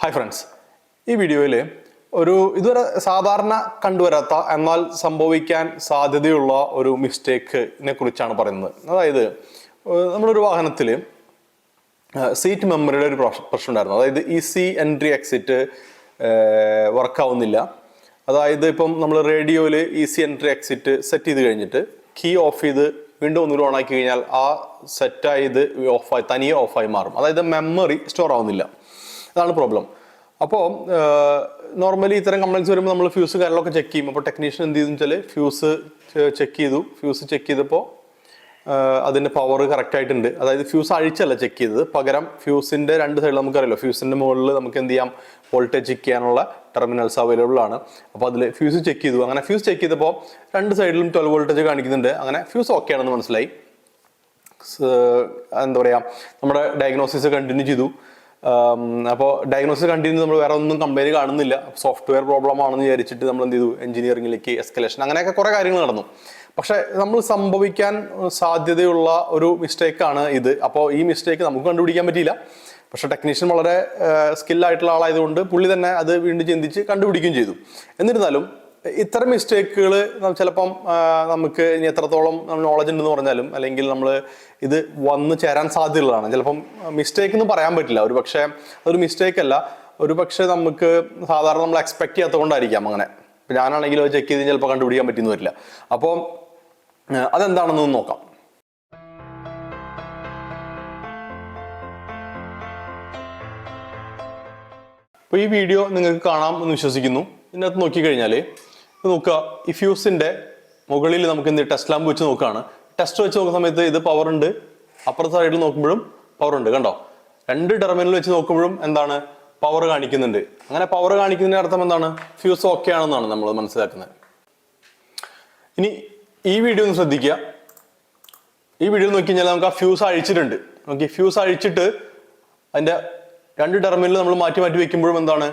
Hi friends, ഈ വീഡിയോയിൽ ഇതുവരെ സാധാരണ കണ്ടുവരാത്ത എന്നാൽ സംഭവിക്കാൻ സാധ്യതയുള്ള ഒരു മിസ്റ്റേക്കിനെ കുറിച്ചാണ് പറയുന്നത്. അതായത് നമ്മളൊരു വാഹനത്തിൽ സീറ്റ് മെമ്മറിയുടെ ഒരു പ്രശ്നം ഉണ്ടായിരുന്നു. അതായത് ഈസി എൻട്രി എക്സിറ്റ് വർക്കാവുന്നില്ല. അതായത് ഇപ്പം നമ്മൾ റേഡിയോയിൽ ഈസി എൻട്രി എക്സിറ്റ് സെറ്റ് ചെയ്ത് കഴിഞ്ഞിട്ട് കീ ഓഫ് ചെയ്ത് വീണ്ടും ഒന്നുകൂടി ഓൺ ആക്കി കഴിഞ്ഞാൽ ആ സെറ്റായത് തനിയെ ഓഫായി മാറും. അതായത് മെമ്മറി സ്റ്റോർ ആവുന്നില്ല. അതാണ് പ്രോബ്ലം. അപ്പോൾ നോർമലി ഇത്തരം കംപ്ലൈൻസ് വരുമ്പോൾ നമ്മൾ ഫ്യൂസ് കാര്യങ്ങളൊക്കെ ചെക്ക് ചെയ്യും. അപ്പോൾ ടെക്നീഷ്യൻ എന്ത് ചെയ്തെന്ന് വെച്ചാൽ ഫ്യൂസ് ചെക്ക് ചെയ്തപ്പോൾ അതിൻ്റെ പവർ കറക്റ്റ് ആയിട്ടുണ്ട്. അതായത് ഫ്യൂസ് അഴിച്ചല്ല ചെക്ക് ചെയ്തത്, പകരം ഫ്യൂസിൻ്റെ രണ്ട് സൈഡിൽ നമുക്കറിയാലോ, ഫ്യൂസിൻ്റെ മുകളിൽ നമുക്ക് എന്ത് ചെയ്യാം, വോൾട്ടേജ് ചെക്ക് ചെയ്യാനുള്ള ടെർമിനൽസ് അവൈലബിൾ ആണ്. അപ്പോൾ അതിൽ ഫ്യൂസ് ചെക്ക് ചെയ്തു. അങ്ങനെ ഫ്യൂസ് ചെക്ക് ചെയ്തപ്പോൾ രണ്ട് സൈഡിലും 12 വോൾട്ടേജ് കാണിക്കുന്നുണ്ട്. അങ്ങനെ ഫ്യൂസ് ഓക്കെ ആണെന്ന് മനസ്സിലായി. എന്താ പറയുക, നമ്മുടെ ഡയഗ്നോസിസ് കണ്ടിന്യൂ ചെയ്തു. അപ്പോൾ ഡയഗ്നോസിസ് കണ്ടിന്യൂ നമ്മൾ വേറെ ഒന്നും കംപ്ലൈൻറ്റ് കാണുന്നില്ല. സോഫ്റ്റ്വെയർ പ്രോബ്ലം ആണെന്ന് വിചാരിച്ചിട്ട് നമ്മൾ എന്ത് ചെയ്തു, എഞ്ചിനീയറിംഗിലേക്ക് എസ്കലേഷൻ, അങ്ങനെയൊക്കെ കുറേ കാര്യങ്ങൾ നടന്നു. പക്ഷെ നമ്മൾ സംഭവിക്കാൻ സാധ്യതയുള്ള ഒരു മിസ്റ്റേക്കാണ് ഇത്. അപ്പോൾ ഈ മിസ്റ്റേക്ക് നമുക്ക് കണ്ടുപിടിക്കാൻ പറ്റിയില്ല. പക്ഷെ ടെക്നീഷ്യൻ വളരെ സ്കില്ലായിട്ടുള്ള ആളായതുകൊണ്ട് പുള്ളി തന്നെ അത് വീണ്ടും ചിന്തിച്ച് കണ്ടുപിടിക്കുകയും ചെയ്തു. എന്നിരുന്നാലും ഇത്തരം മിസ്റ്റേക്കുകൾ ചിലപ്പം നമുക്ക് ഇനി എത്രത്തോളം നോളജ് ഉണ്ടെന്ന് പറഞ്ഞാലും, അല്ലെങ്കിൽ നമ്മൾ ഇത് വന്നു ചേരാൻ സാധ്യതയുള്ളതാണ്. ചിലപ്പം മിസ്റ്റേക്ക് എന്ന് പറയാൻ പറ്റില്ല. ഒരു പക്ഷേ അതൊരു മിസ്റ്റേക്ക് അല്ല, ഒരു പക്ഷേ നമുക്ക് സാധാരണ നമ്മൾ എക്സ്പെക്ട് ചെയ്യാത്തതുകൊണ്ടായിരിക്കാം അങ്ങനെ. ഇപ്പം ഞാനാണെങ്കിലും അത് ചെക്ക് ചെയ്ത് ചിലപ്പോൾ കണ്ടുപിടിക്കാൻ പറ്റിയെന്ന് വരില്ല. അപ്പോൾ അതെന്താണെന്നൊന്ന് നോക്കാം. അപ്പോൾ ഈ വീഡിയോ നിങ്ങൾക്ക് കാണാം എന്ന് വിശ്വസിക്കുന്നു. ഇതിനകത്ത് നോക്കിക്കഴിഞ്ഞാൽ നോക്കുക, ഈ ഫ്യൂസിന്റെ മുകളിൽ നമുക്ക് എന്ത് ടെസ്റ്റ് ലാമ്പ് വെച്ച് നോക്കുകയാണ്. ടെസ്റ്റ് വെച്ച് നോക്കുന്ന സമയത്ത് ഇത് പവർ ഉണ്ട്, അപ്പുറത്തെ സൈഡിൽ നോക്കുമ്പോഴും പവർ ഉണ്ട്. കണ്ടോ, രണ്ട് ടെർമിനൽ വെച്ച് നോക്കുമ്പോഴും എന്താണ്, പവർ കാണിക്കുന്നുണ്ട്. അങ്ങനെ പവർ കാണിക്കുന്നതിന്റെ അർത്ഥം എന്താണ്, ഫ്യൂസ് ഓക്കെ ആണെന്നാണ് നമ്മൾ മനസ്സിലാക്കുന്നത്. ഇനി ഈ വീഡിയോ ഒന്ന് ശ്രദ്ധിക്കുക. ഈ വീഡിയോ നോക്കി കഴിഞ്ഞാൽ നമുക്ക് ആ ഫ്യൂസ് അഴിച്ചിട്ടുണ്ട്. നോക്കി, ഫ്യൂസ് അഴിച്ചിട്ട് അതിന്റെ രണ്ട് ടെർമിനൽ നമ്മൾ മാറ്റി മാറ്റി വെക്കുമ്പോഴും എന്താണ്,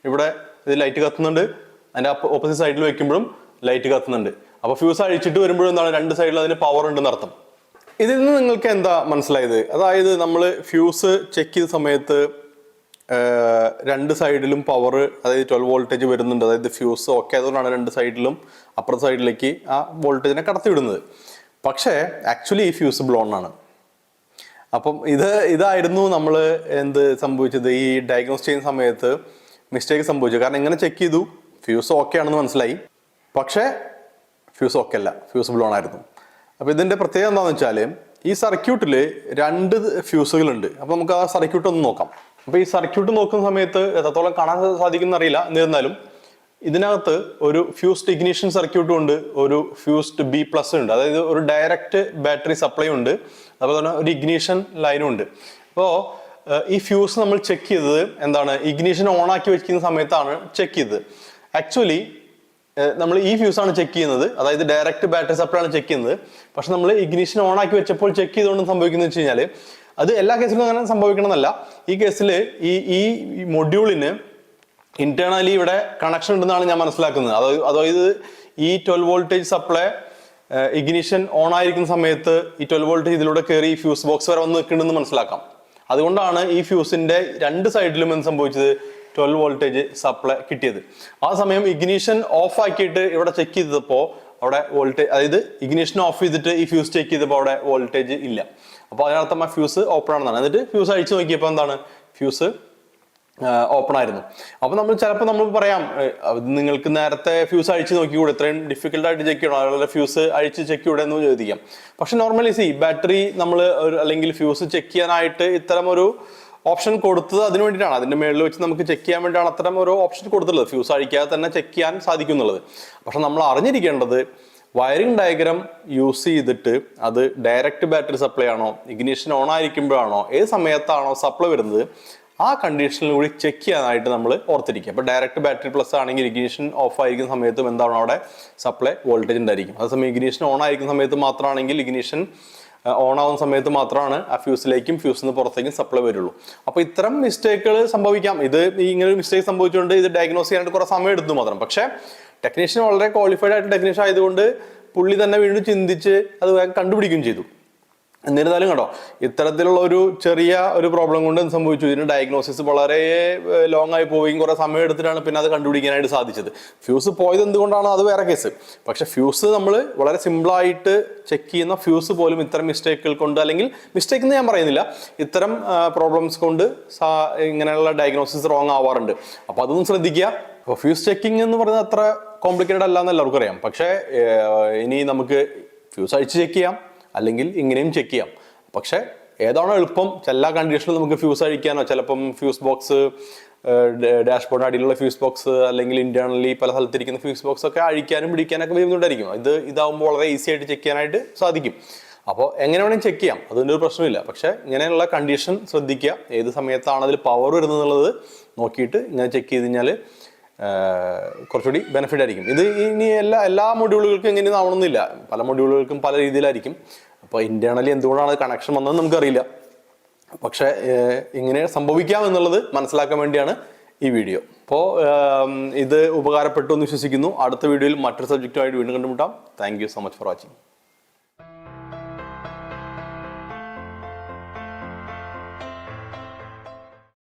ഇവിടെ ഇത് ലൈറ്റ് കത്തുന്നുണ്ട്, അതിന്റെ ഓപ്പോസിറ്റ് സൈഡിൽ വെക്കുമ്പോഴും ലൈറ്റ് കത്തുന്നുണ്ട്. അപ്പൊ ഫ്യൂസ് അഴിച്ചിട്ട് വരുമ്പോഴും എന്താണ്, രണ്ട് സൈഡിൽ അതിന് പവർ ഉണ്ടെന്ന് അർത്ഥം. ഇതിൽ നിന്ന് നിങ്ങൾക്ക് എന്താ മനസ്സിലായത്? അതായത് നമ്മൾ ഫ്യൂസ് ചെക്ക് ചെയ്ത സമയത്ത് രണ്ട് സൈഡിലും പവർ, അതായത് 12 വോൾട്ടേജ് വരുന്നുണ്ട്. അതായത് ഫ്യൂസ് ഓക്കെ അതുകൊണ്ടാണ് രണ്ട് സൈഡിലും അപ്പുറത്തെ സൈഡിലേക്ക് ആ വോൾട്ടേജിനെ കടത്തി വിടുന്നത്. പക്ഷേ ആക്ച്വലി ഈ ഫ്യൂസ് ബ്ലോൺ ആണ്. അപ്പം ഇതായിരുന്നു നമ്മൾ എന്ത് സംഭവിച്ചത്, ഈ ഡയഗ്നോസ് ചെയ്യുന്ന സമയത്ത് മിസ്റ്റേക്ക് സംഭവിച്ചു. കാരണം ഇങ്ങനെ ചെക്ക് ചെയ്തു, ഫ്യൂസ് ഓക്കെ ആണെന്ന് മനസ്സിലായി, പക്ഷേ ഫ്യൂസ് ഓക്കെ അല്ല, ഫ്യൂസ് ബ്ലോൺ ആയിരുന്നു. അപ്പോൾ ഇതിൻ്റെ പ്രത്യേകത എന്താണെന്ന് വെച്ചാൽ, ഈ സർക്യൂട്ടിൽ രണ്ട് ഫ്യൂസുകളുണ്ട്. അപ്പോൾ നമുക്ക് ആ സർക്യൂട്ട് ഒന്ന് നോക്കാം. അപ്പോൾ ഈ സർക്യൂട്ട് നോക്കുന്ന സമയത്ത് എത്രത്തോളം കാണാൻ സാധിക്കുന്ന അറിയില്ല. എന്നിരുന്നാലും ഇതിനകത്ത് ഒരു ഫ്യൂസ്ഡ് ഇഗ്നിഷൻ സർക്യൂട്ടും ഉണ്ട്, ഒരു ഫ്യൂസ്ഡ് B+ ഉണ്ട്. അതായത് ഒരു ഡയറക്റ്റ് ബാറ്ററി സപ്ലൈ ഉണ്ട്, അതുപോലെ തന്നെ ഒരു ഇഗ്നിഷൻ ലൈനും ഉണ്ട്. അപ്പോൾ ഈ ഫ്യൂസ് നമ്മൾ ചെക്ക് ചെയ്തത് എന്താണ്, ഇഗ്നിഷൻ ഓൺ ആക്കി വെക്കുന്ന സമയത്താണ് ചെക്ക് ചെയ്തത്. ആക്ച്വലി നമ്മൾ ഈ ഫ്യൂസാണ് ചെക്ക് ചെയ്യുന്നത്, അതായത് ഡയറക്റ്റ് ബാറ്ററി സപ്ലൈ ആണ് ചെക്ക് ചെയ്യുന്നത്. പക്ഷെ നമ്മൾ ഇഗ്നിഷൻ ഓൺ ആക്കി വെച്ചപ്പോൾ ചെക്ക് ചെയ്തുകൊണ്ട് സംഭവിക്കുന്നത് വെച്ച് കഴിഞ്ഞാൽ, അത് എല്ലാ കേസിലും അങ്ങനെ സംഭവിക്കണമെന്നല്ല. ഈ കേസിൽ ഈ മൊഡ്യൂളിന് ഇന്റേണലി ഇവിടെ കണക്ഷൻ ഉണ്ടെന്നാണ് ഞാൻ മനസ്സിലാക്കുന്നത്. അതായത് ഈ 12 വോൾട്ടേജ് സപ്ലൈ ഇഗ്നിഷൻ ഓൺ ആയിരിക്കുന്ന സമയത്ത് ഈ 12 വോൾട്ടേജ് ഇതിലൂടെ കയറി ഈ ഫ്യൂസ് ബോക്സ് വരെ വന്ന് നിൽക്കുന്നുണ്ടെന്ന് മനസ്സിലാക്കാം. അതുകൊണ്ടാണ് ഈ ഫ്യൂസിന്റെ രണ്ട് സൈഡിലും എന്ത് സംഭവിച്ചത്, 12 വോൾട്ടേജ് സപ്ലൈ കിട്ടിയത്. ആ സമയം ഇഗ്നിഷൻ ഓഫ് ആക്കിയിട്ട് ഇവിടെ ചെക്ക് ചെയ്തപ്പോൾ അവിടെ വോൾട്ടേജ്, അതായത് ഇഗ്നിഷൻ ഓഫ് ചെയ്തിട്ട് ഈ ഫ്യൂസ് ചെക്ക് ചെയ്തപ്പോൾ അവിടെ വോൾട്ടേജ് ഇല്ല. അപ്പോൾ അതിനർത്ഥം ആ ഫ്യൂസ് ഓപ്പൺ ആണെന്നാണ്. എന്നിട്ട് ഫ്യൂസ് അഴിച്ചു നോക്കിയപ്പോൾ എന്താണ്, ഫ്യൂസ് ഓപ്പൺ ആയിരുന്നു. അപ്പൊ ചിലപ്പോൾ നമ്മൾ പറയാം, നിങ്ങൾക്ക് നേരത്തെ ഫ്യൂസ് അഴിച്ച് നോക്കിക്കൂടെ, ഇത്രയും ഡിഫിക്കൽട്ടായിട്ട് ചെക്ക് ചെയ്യണം, അതുപോലെ ഫ്യൂസ് അഴിച്ച് ചെക്ക് ചെയ്യൂടെ എന്ന് ചോദിക്കാം. പക്ഷെ നോർമലി ബാറ്ററി നമ്മൾ അല്ലെങ്കിൽ ഫ്യൂസ് ചെക്ക് ചെയ്യാനായിട്ട് ഇത്തരം ഒരു ഓപ്ഷൻ കൊടുത്തത് അതിന് വേണ്ടിയിട്ടാണ്. അതിന്റെ മേളിൽ വെച്ച് നമുക്ക് ചെക്ക് ചെയ്യാൻ വേണ്ടിയാണ് അത്തരം ഒരു ഓപ്ഷൻ കൊടുത്തിട്ടുള്ളത്, ഫ്യൂസ് അഴിക്കാതെ തന്നെ ചെക്ക് ചെയ്യാൻ സാധിക്കും എന്നുള്ളത്. പക്ഷെ നമ്മൾ അറിഞ്ഞിരിക്കേണ്ടത്, വയറിംഗ് ഡയഗ്രാം യൂസ് ചെയ്തിട്ട് അത് ഡയറക്റ്റ് ബാറ്ററി സപ്ലൈ ആണോ, ഇഗ്നിഷൻ ഓൺ ആയിരിക്കുമ്പോഴാണോ, ഏത് സമയത്താണോ സപ്ലൈ വരുന്നത്, ആ കണ്ടീഷനിൽ കൂടി ചെക്ക് ചെയ്യാനായിട്ട് നമ്മൾ ഓർത്തിരിക്കുക. അപ്പോൾ ഡയറക്റ്റ് ബാറ്ററി പ്ലസ് ആണെങ്കിൽ ഇഗ്നിഷൻ ഓഫ് ആയിരിക്കുന്ന സമയത്തും എന്താണ്, അവിടെ സപ്ലൈ വോൾട്ടേജ് ഉണ്ടായിരിക്കും. അതേസമയം ഇഗ്നിഷൻ ഓൺ ആയിരിക്കുന്ന സമയത്ത് മാത്രമാണെങ്കിൽ ഇഗ്നിഷൻ ഓൺ ആവുന്ന സമയത്ത് മാത്രമാണ് ആ ഫ്യൂസിലേക്കും ഫ്യൂസിൽ നിന്ന് പുറത്തേക്കും സപ്ലൈ വരുള്ളൂ. അപ്പോൾ ഇത്തരം മിസ്റ്റേക്കുകൾ സംഭവിക്കാം. ഇങ്ങനെ ഒരു മിസ്റ്റേക്ക് സംഭവിച്ചുകൊണ്ട് ഇത് ഡയഗ്നോസ് ചെയ്യാനായിട്ട് കുറേ സമയം എടുത്തു മാത്രം. പക്ഷേ ടെക്നീഷ്യൻ വളരെ ക്വാളിഫൈഡ് ആയിട്ട് ടെക്നീഷ്യൻ ആയതുകൊണ്ട് പുള്ളി തന്നെ വീണ്ടും ചിന്തിച്ച് അത് കണ്ടുപിടിക്കുകയും ചെയ്തു. എന്നിരുന്നാലും കേട്ടോ, ഇത്തരത്തിലുള്ള ഒരു ചെറിയ ഒരു പ്രോബ്ലം കൊണ്ട് എന്ത് സംഭവിച്ചു, ഇതിന് ഡയഗ്നോസിസ് വളരെ ലോങ് ആയി പോവുകയും കുറെ സമയം എടുത്തിട്ടാണ് പിന്നെ അത് കണ്ടുപിടിക്കാനായിട്ട് സാധിച്ചത്. ഫ്യൂസ് പോയത് എന്തുകൊണ്ടാണ് അത് വേറെ കേസ്. പക്ഷെ ഫ്യൂസ് നമ്മൾ വളരെ സിമ്പിളായിട്ട് ചെക്ക് ചെയ്യുന്ന ഫ്യൂസ് പോലും ഇത്തരം മിസ്റ്റേക്കുകൾ കൊണ്ട്, അല്ലെങ്കിൽ മിസ്റ്റേക്ക് എന്ന് ഞാൻ പറയുന്നില്ല, ഇത്തരം പ്രോബ്ലംസ് കൊണ്ട് ഇങ്ങനെയുള്ള ഡയഗ്നോസിസ് റോങ് ആവാറുണ്ട്. അപ്പൊ അതൊന്നും ശ്രദ്ധിക്കുക. അപ്പോൾ ഫ്യൂസ് ചെക്കിംഗ് എന്ന് പറയുന്നത് അത്ര കോംപ്ലിക്കേറ്റഡ് അല്ല എന്ന് എല്ലാവർക്കും അറിയാം. പക്ഷേ ഇനി നമുക്ക് ഫ്യൂസ് അഴിച്ച് ചെക്ക് ചെയ്യാം, അല്ലെങ്കിൽ ഇങ്ങനെയും ചെക്ക് ചെയ്യാം. പക്ഷെ ഏതാണോ എളുപ്പം, എല്ലാ കണ്ടീഷനിലും നമുക്ക് ഫ്യൂസ് അഴിക്കാനോ, ചിലപ്പം ഫ്യൂസ് ബോക്സ്, ഡാഷ്ബോർഡിന് അടിയിലുള്ള ഫ്യൂസ് ബോക്സ്, അല്ലെങ്കിൽ ഇന്റേണലി പല സ്ഥലത്തിരിക്കുന്ന ഫ്യൂസ് ബോക്സ് ഒക്കെ അഴിക്കാനും പിടിക്കാനൊക്കെ ബുദ്ധിമുട്ടായിരിക്കും. ഇതാവുമ്പോൾ വളരെ ഈസി ആയിട്ട് ചെക്ക് ചെയ്യാനായിട്ട് സാധിക്കും. അപ്പോൾ എങ്ങനെ വേണമെങ്കിൽ ചെക്ക് ചെയ്യാം, അതിൻ്റെ ഒരു പ്രശ്നമില്ല. പക്ഷെ ഇങ്ങനെയുള്ള കണ്ടീഷൻ ശ്രദ്ധിക്കുക, ഏത് സമയത്താണ് അതിൽ പവർ വരുന്നത് എന്നുള്ളത് നോക്കിയിട്ട് ഇങ്ങനെ ചെക്ക് ചെയ്ത് കഴിഞ്ഞാൽ കുറച്ചുകൂടി ബെനിഫിറ്റ് ആയിരിക്കും. ഇത് ഇനി എല്ലാ മൊഡ്യൂളുകൾക്കും എങ്ങനെയൊന്നും ആവണമെന്നില്ല, പല മൊഡ്യൂളുകൾക്കും പല രീതിയിലായിരിക്കും. അപ്പോൾ ഇന്റേണലി എന്തുകൊണ്ടാണ് കണക്ഷൻ വന്നതെന്ന് നമുക്കറിയില്ല. പക്ഷേ ഇങ്ങനെ സംഭവിക്കാം എന്നുള്ളത് മനസ്സിലാക്കാൻ വേണ്ടിയാണ് ഈ വീഡിയോ. അപ്പോൾ ഇത് ഉപകാരപ്പെട്ടു എന്ന് വിശ്വസിക്കുന്നു. അടുത്ത വീഡിയോയിൽ മറ്റൊരു സബ്ജക്റ്റുമായിട്ട് വീണ്ടും കണ്ടുമുട്ടാം. Thank you so much for watching.